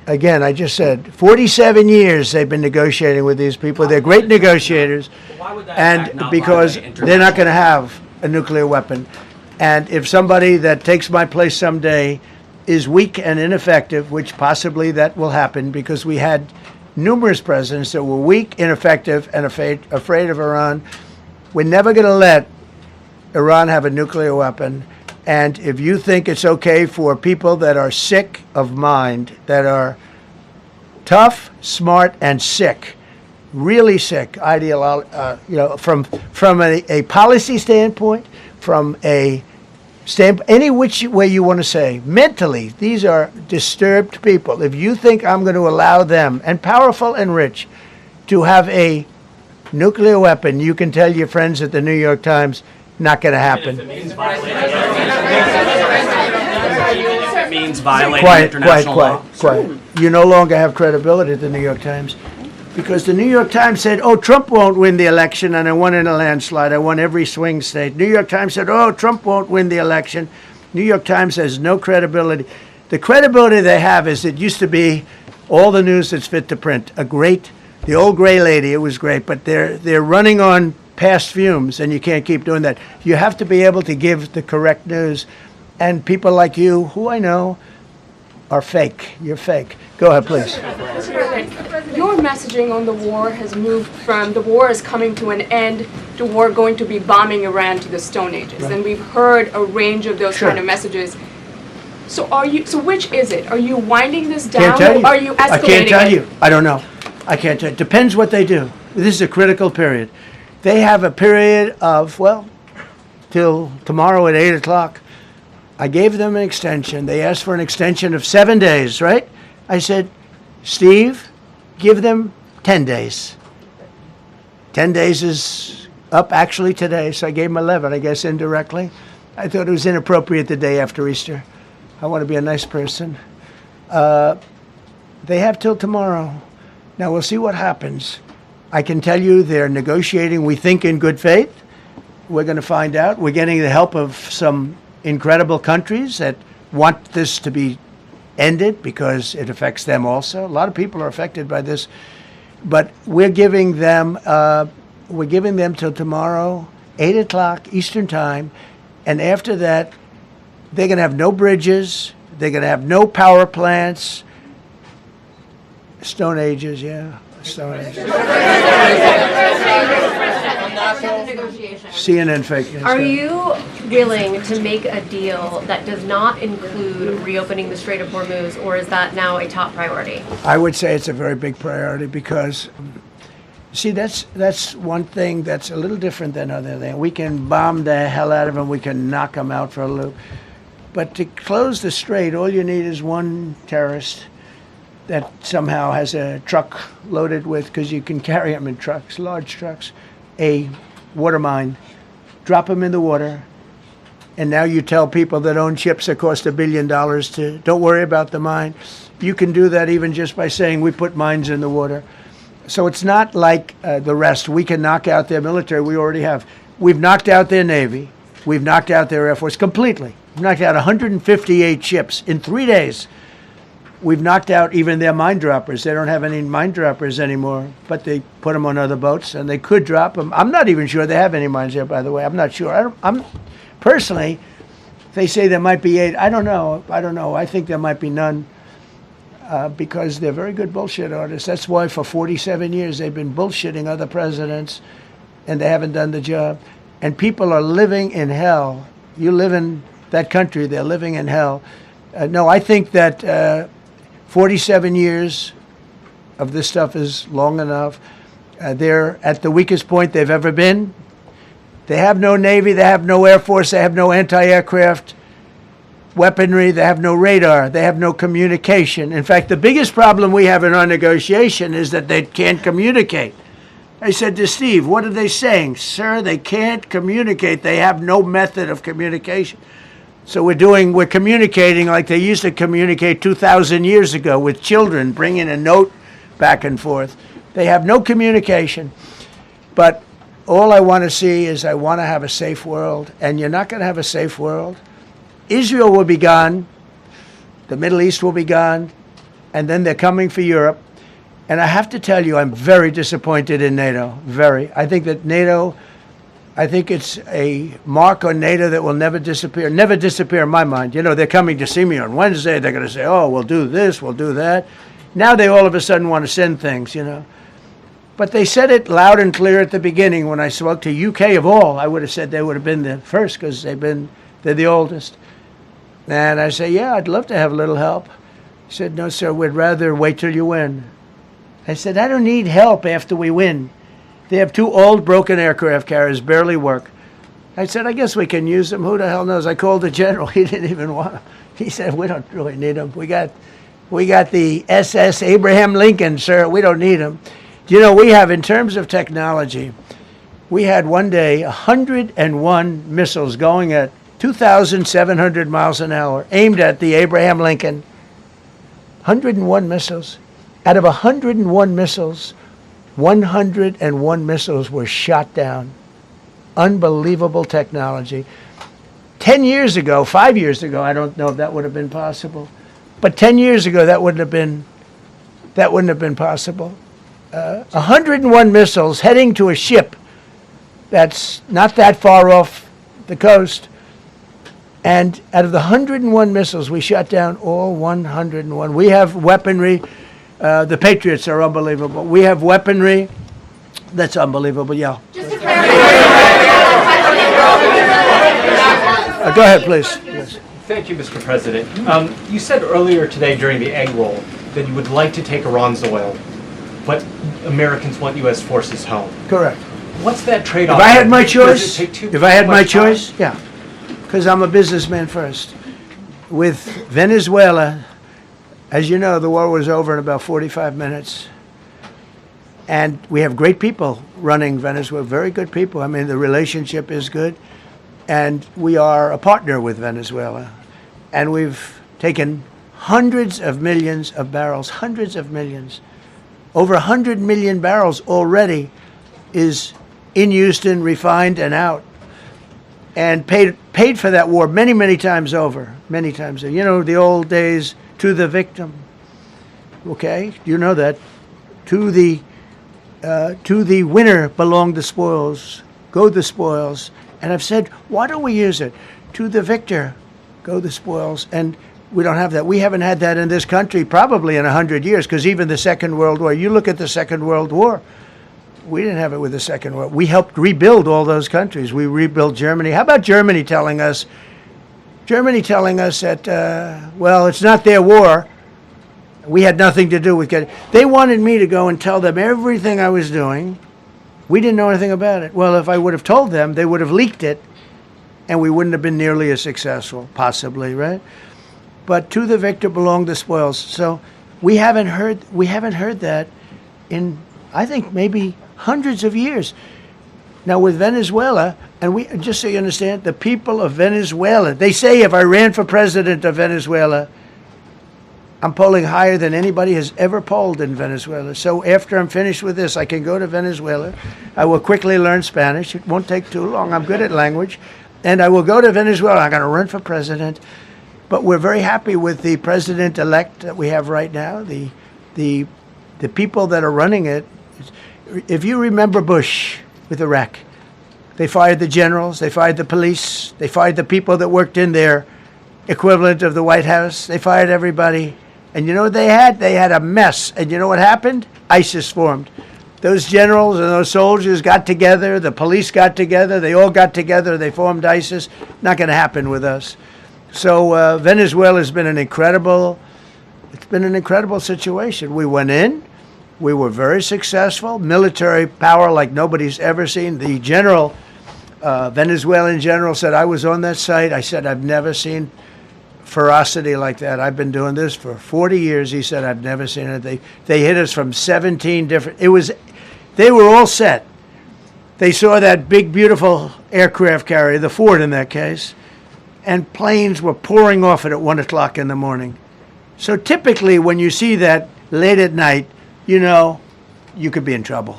again, I just said, 47 years they've been negotiating with these people. They're great negotiators, and because they're not going to have a nuclear weapon. And if somebody that takes my place someday is weak and ineffective, which possibly that will happen because we had numerous presidents that were weak, ineffective, and afraid of Iran, we're never going to let Iran have a nuclear weapon. And if you think it's okay for people that are sick of mind, that are tough, smart, and sick, really sick, from a policy standpoint, from a any which way you want to say, mentally, these are disturbed people. If you think I'm going to allow them, and powerful and rich, to have a nuclear weapon, you can tell your friends at the New York Times, not going to happen. It means violating international law. Quiet. You no longer have credibility at the New York Times. Because the New York Times said, oh, Trump won't win the election, and I won in a landslide. I won every swing state. New York Times said, oh, Trump won't win the election. New York Times has no credibility. The credibility they have is it used to be all the news that's fit to print. The old gray lady, it was great, but they're running on past fumes, and you can't keep doing that. You have to be able to give the correct news. And people like you, who I know, are fake. You're fake. Go ahead, please. Your messaging on the war has moved from the war is coming to an end to war going to be bombing Iran to the Stone Ages. Right. And we've heard a range of those kind of messages. So which is it? Are you winding this down or are you escalating I can't tell you. I don't know. I can't tell you. Depends what they do. This is a critical period. They have a period of, till tomorrow at 8 o'clock. I gave them an extension. They asked for an extension of 7 days, right? I said, Steve, give them 10 days. 10 days is up actually today, so I gave them 11, I guess, indirectly. I thought it was inappropriate the day after Easter. I want to be a nice person. They have till tomorrow. Now, we'll see what happens. I can tell you they're negotiating, we think, in good faith. We're going to find out. We're getting the help of some incredible countries that want this to be ended because it affects them also. A lot of people are affected by this. But we're giving them till tomorrow, 8 o'clock Eastern Time. And after that, they're going to have no bridges. They're going to have no power plants. Stone Ages, yeah. Stone Ages. CNN fake news. Are you willing to make a deal that does not include reopening the Strait of Hormuz, or is that now a top priority? I would say it's a very big priority because, see, that's one thing that's a little different than other things. We can bomb the hell out of them. We can knock them out for a loop. But to close the strait, all you need is one terrorist that somehow has a truck loaded with, because you can carry them in trucks, large trucks, a water mine, drop them in the water, and now you tell people that own ships that cost $1 billion to don't worry about the mine. You can do that even just by saying we put mines in the water. So it's not like the rest. We can knock out their military. We already have. We've knocked out their Navy. We've knocked out their Air Force completely. We've knocked out 158 ships in 3 days. We've knocked out even their mine droppers. They don't have any mine droppers anymore, but they put them on other boats, and they could drop them. I'm not even sure they have any mines there, by the way. I'm not sure. I'm personally, they say there might be 8. I don't know. I think there might be none because they're very good bullshit artists. That's why for 47 years they've been bullshitting other presidents, and they haven't done the job. And people are living in hell. You live in that country, they're living in hell. No, I think that 47 years of this stuff is long enough. They're at the weakest point they've ever been. They have no Navy, they have no Air Force, they have no anti-aircraft weaponry, they have no radar, they have no communication. In fact, the biggest problem we have in our negotiation is that they can't communicate. I said to Steve, what are they saying? Sir, they can't communicate. They have no method of communication. So we're communicating like they used to communicate 2,000 years ago with children, bringing a note back and forth. They have no communication. But all I want to see is I want to have a safe world, and you're not going to have a safe world. Israel will be gone. The Middle East will be gone. and then they're coming for Europe. And I have to tell you, I'm very disappointed in NATO. Very. I think that NATO, I think it's a mark on NATO that will never disappear. Never disappear in my mind. You know, they're coming to see me on Wednesday. They're going to say, oh, we'll do this, we'll do that. Now they all of a sudden want to send things, you know. But they said it loud and clear at the beginning when I spoke to UK of all. I would have said they would have been the first because they're the oldest. And I say, yeah, I'd love to have a little help. He said, no, sir, we'd rather wait till you win. I said, I don't need help after we win. They have 2 old broken aircraft carriers, barely work. I said, I guess we can use them. Who the hell knows? I called the general. He didn't even want them. He said, we don't really need them. We got the SS Abraham Lincoln, sir. We don't need them. You know, we have, in terms of technology, we had one day 101 missiles going at 2,700 miles an hour, aimed at the Abraham Lincoln. 101 missiles. Out of 101 missiles, 101 missiles were shot down. Unbelievable technology. 10 years ago, 5 years ago, I don't know if that would have been possible, but 10 years ago, that wouldn't have been possible. 101 missiles heading to a ship that's not that far off the coast. And out of the 101 missiles, we shot down all 101. We have weaponry. The Patriots are unbelievable. We have weaponry that's unbelievable, yeah. Just to clarify. Go ahead, please. Yes. Thank you, Mr. President. You said earlier today during the egg roll that you would like to take Iran's oil, but Americans want U.S. forces home. Correct. What's that trade-off? If I had my Does choice, it take if I had my much time? choice, yeah, because I'm a businessman first. With Venezuela, as you know, the war was over in about 45 minutes. And we have great people running Venezuela, very good people. I mean, the relationship is good. And we are a partner with Venezuela. And we've taken hundreds of millions of barrels, hundreds of millions. Over 100 million barrels already is in Houston, refined and out. And paid for that war many, many times over, many times over. You know, the old days, to the victim. Okay, you know that. To the winner belong the spoils. Go the spoils. And I've said, why don't we use it? To the victor, go the spoils. And we don't have that. We haven't had that in this country probably in 100 years, because even the Second World War, you look at the Second World War, we didn't have it with the Second World. We helped rebuild all those countries. We rebuilt Germany. How about Germany telling us that, well, it's not their war. We had nothing to do with it. They wanted me to go and tell them everything I was doing. We didn't know anything about it. Well, if I would have told them, they would have leaked it, and we wouldn't have been nearly as successful, possibly, right? But to the victor belong the spoils. So we haven't heard that in, I think, maybe hundreds of years. Now with Venezuela, and we, just so you understand, the people of Venezuela, they say if I ran for president of Venezuela, I'm polling higher than anybody has ever polled in Venezuela. So after I'm finished with this, I can go to Venezuela. I will quickly learn Spanish. It won't take too long. I'm good at language. And I will go to Venezuela. I'm going to run for president. But we're very happy with the president-elect that we have right now, the people that are running it. If you remember Bush with Iraq, they fired the generals, they fired the police, they fired the people that worked in their equivalent of the White House. They fired everybody. And you know what they had? They had a mess. And you know what happened? ISIS formed. Those generals and those soldiers got together. The police got together. They all got together. They formed ISIS. Not going to happen with us. So Venezuela has been an incredible situation. We went in. We were very successful. Military power like nobody's ever seen. The general, Venezuelan general, said, I was on that site. I said, I've never seen ferocity like that. I've been doing this for 40 years. He said, I've never seen it. They hit us from 17 different, they were all set. They saw that big, beautiful aircraft carrier, the Ford in that case, and planes were pouring off it at 1 o'clock in the morning. So typically when you see that late at night, you know, you could be in trouble.